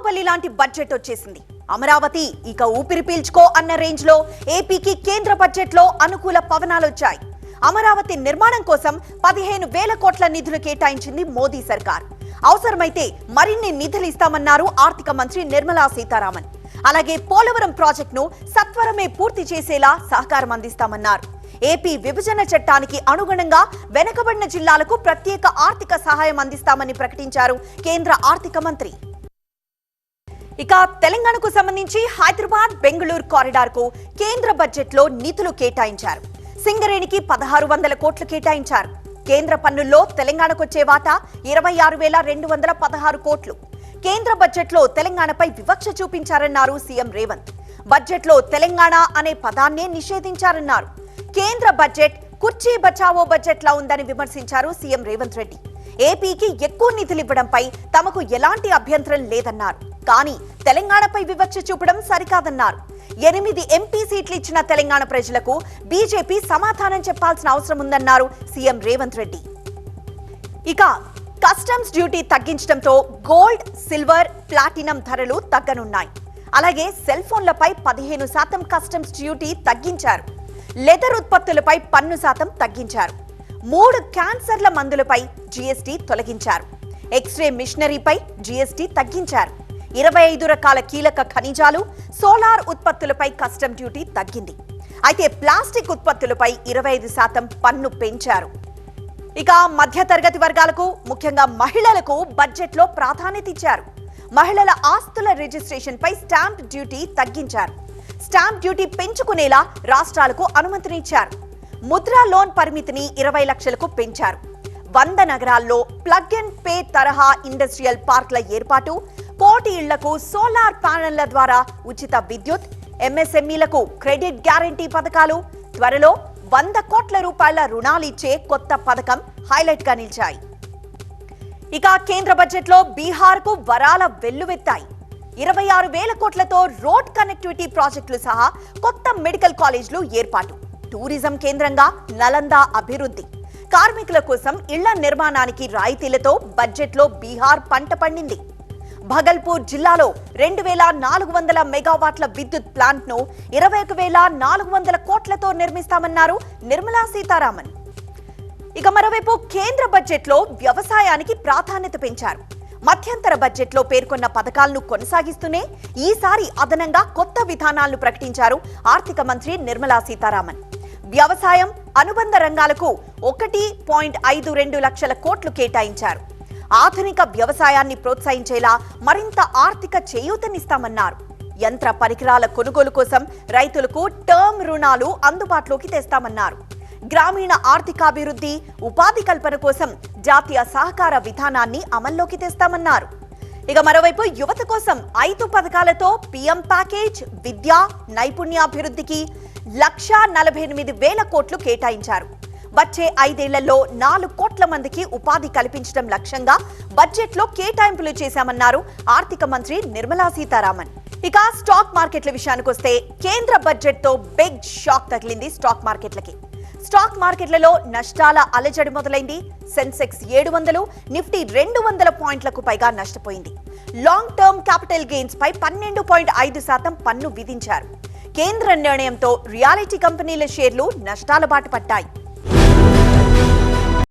బాహుబలి లాంటి బడ్జెట్ వచ్చేసింది. అమరావతి ఇక ఊపిరి పీల్చుకో అన్న రేంజ్ లో ఏపీకి కేంద్ర బడ్జెట్ లో అనుకూల పవనాలు వచ్చాయి. అమరావతి నిర్మాణం కోసం 15,000 కోట్ల నిధులు కేటాయించింది మోదీ సర్కార్. అవసరమైతే మరిన్ని నిధులు ఇస్తామన్నారు ఆర్థిక మంత్రి నిర్మలా సీతారామన్. అలాగే పోలవరం ప్రాజెక్టును సత్వరమే పూర్తి చేసేలా సహకారం అందిస్తామన్నారు. ఏపీ విభజన చట్టానికి అనుగుణంగా వెనుకబడిన జిల్లాలకు ప్రత్యేక ఆర్థిక సహాయం అందిస్తామని ప్రకటించారు కేంద్ర ఆర్థిక మంత్రి. ఇక తెలంగాణకు సంబంధించి హైదరాబాద్ బెంగళూరు కారిడార్ కు కేంద్ర బడ్జెట్ లో నిధులు కేటాయించారు. సింగరేణికి 1600 కోట్లు కేటాయించారు. కేంద్ర పన్నుల్లో తెలంగాణకు వచ్చే వాటా 26,216 కోట్లు. కేంద్ర బడ్జెట్ లో తెలంగాణపై వివక్ష చూపించారన్నారు సీఎం రేవంత్. బడ్జెట్ లో తెలంగాణ అనే పదాన్నే నిషేధించారన్నారు. కేంద్ర బడ్జెట్ కుర్చీ బచావో బడ్జెట్ లా ఉందని విమర్శించారు సీఎం రేవంత్ రెడ్డి. ఏపీకి ఎక్కువ నిధులు ఇవ్వడంపై తమకు ఎలాంటి అభ్యంతరం లేదన్నారు. కానీ తెలంగాణపై వివక్ష చూపడం సరికాదన్నారు. 8 ఎంపీ సీట్లు ఇచ్చిన తెలంగాణ ప్రజలకు బీజేపీ సమాధానం చెప్పాల్సిన అవసరం ఉందన్నారు సీఎం రేవంత్ రెడ్డి. ఇక కస్టమ్స్ డ్యూటీ తగ్గించడంతో గోల్డ్, సిల్వర్, ప్లాటినం ధరలు తగ్గనున్నాయి. అలాగే సెల్ ఫోన్లపై 15% కస్టమ్స్ డ్యూటీ తగ్గించారు. లెదర్ ఉత్పత్తులపై పన్ను శాతం తగ్గించారు. 3 క్యాన్సర్ల మందులపై జీఎస్టీ తొలగించారు. ఎక్స్రే మిషనరీపై జీఎస్టీ తగ్గించారు. 25 రకాల కీలక ఖనిజాలు, సోలార్ ఉత్పత్తులపై కస్టమ్ డ్యూటీ తగ్గింది. అయితే ప్లాస్టిక్ ఉత్పత్తులపై 25% పన్ను పెంచారు. ఇక మధ్యతరగతి వర్గాలకు, ముఖ్యంగా మహిళలకు బడ్జెట్ లో ప్రాధాన్యత ఇచ్చారు. మహిళల ఆస్తుల రిజిస్ట్రేషన్ పై స్టాంప్ డ్యూటీ తగ్గించారు. స్టాంప్ డ్యూటీ పెంచుకునేలా రాష్ట్రాలకు అనుమతినిచ్చారు. ముద్రా లోన్ పరిమితిని 20 లక్షలకు పెంచారు. 100 నగరాల్లో ప్లగ్ అండ్ పే తరహా ఇండస్ట్రియల్ పార్క్ల ఏర్పాటు, కోటి ఇళ్లకు సోలార్ ప్యానెళ్ల ద్వారా ఉచిత విద్యుత్, ఎంఎస్ఎంఈలకు క్రెడిట్ గ్యారంటీ పథకాలు, త్వరలో 100 కోట్ల రూపాయల రుణాలిచ్చే కొత్త పథకం హైలైట్ గా నిలిచాయి. ఇక కేంద్ర బడ్జెట్ లో బీహార్ కు వరాల వెల్లువెత్తాయి. 26,000 కోట్లతో రోడ్ కనెక్టివిటీ ప్రాజెక్టులు సహా కొత్త మెడికల్ కాలేజీలు ఏర్పాటు, టూరిజం కేంద్రంగా నలంద అభివృద్ధి, కార్మికుల కోసం ఇళ్ల నిర్మాణానికి రాయితీలతో బడ్జెట్ లో బీహార్ పంట పండింది. భగల్పూర్ జిల్లాలో 2,400 మెగావాట్ల విద్యుత్ ప్లాంట్ ను 21,400 కోట్లతో నిర్మిస్తామన్నారు నిర్మలా సీతారామన్. ఇక మరోవైపు కేంద్ర బడ్జెట్ లో వ్యవసాయానికి ప్రాధాన్యత పెంచారు. మధ్యంతర బడ్జెట్ లో పేర్కొన్న పథకాలను కొనసాగిస్తూనే ఈసారి అదనంగా కొత్త విధానాలను ప్రకటించారు ఆర్థిక మంత్రి నిర్మలా సీతారామన్. వ్యవసాయం, అనుబంధ రంగాలకు 1.52 లక్షల కోట్లు కేటాయించారు. ఆధునిక వ్యవసాయాన్ని ప్రోత్సహించేలా మరింత ఆర్థిక చేయూతనిస్తామన్నారు. యంత్ర పరికరాల కొనుగోలు కోసం రైతులకు టర్మ్ రుణాలు అందుబాటులోకి తెస్తామన్నారు. గ్రామీణ ఆర్థికాభివృద్ధి, ఉపాధి కల్పన కోసం జాతీయ సహకార విధానాన్ని అమల్లోకి తెస్తామన్నారు. ఇక మరోవైపు యువత కోసం 5 పథకాలతో పీఎం ప్యాకేజ్, విద్య, నైపుణ్యాభివృద్ధికి 1,48,000 కోట్లు కేటాయించారు. వచ్చే 5 ఏళ్లలో 4 కోట్ల మందికి ఉపాధి కల్పించడం లక్ష్యంగా బడ్జెట్ లో కేటాయింపులు చేశామన్నారు ఆర్థిక మంత్రి నిర్మలా సీతారామన్. ఇక స్టాక్ మార్కెట్ల విషయానికి వస్తే కేంద్ర బడ్జెట్ తో బిగ్ షాక్ తగిలింది స్టాక్ మార్కెట్లకి. స్టాక్ మార్కెట్లలో నష్టాల అలజడి మొదలైంది. సెన్సెక్స్ 700, నిఫ్టీ 200 పాయింట్లకు పైగా నష్టపోయింది. లాంగ్ టర్మ్ క్యాపిటల్ గెయిన్స్ పై 12.5% పన్ను విధించారు. కేంద్ర నిర్ణయంతో రియాలిటీ కంపెనీల షేర్లు నష్టాల బాట పట్టాయి.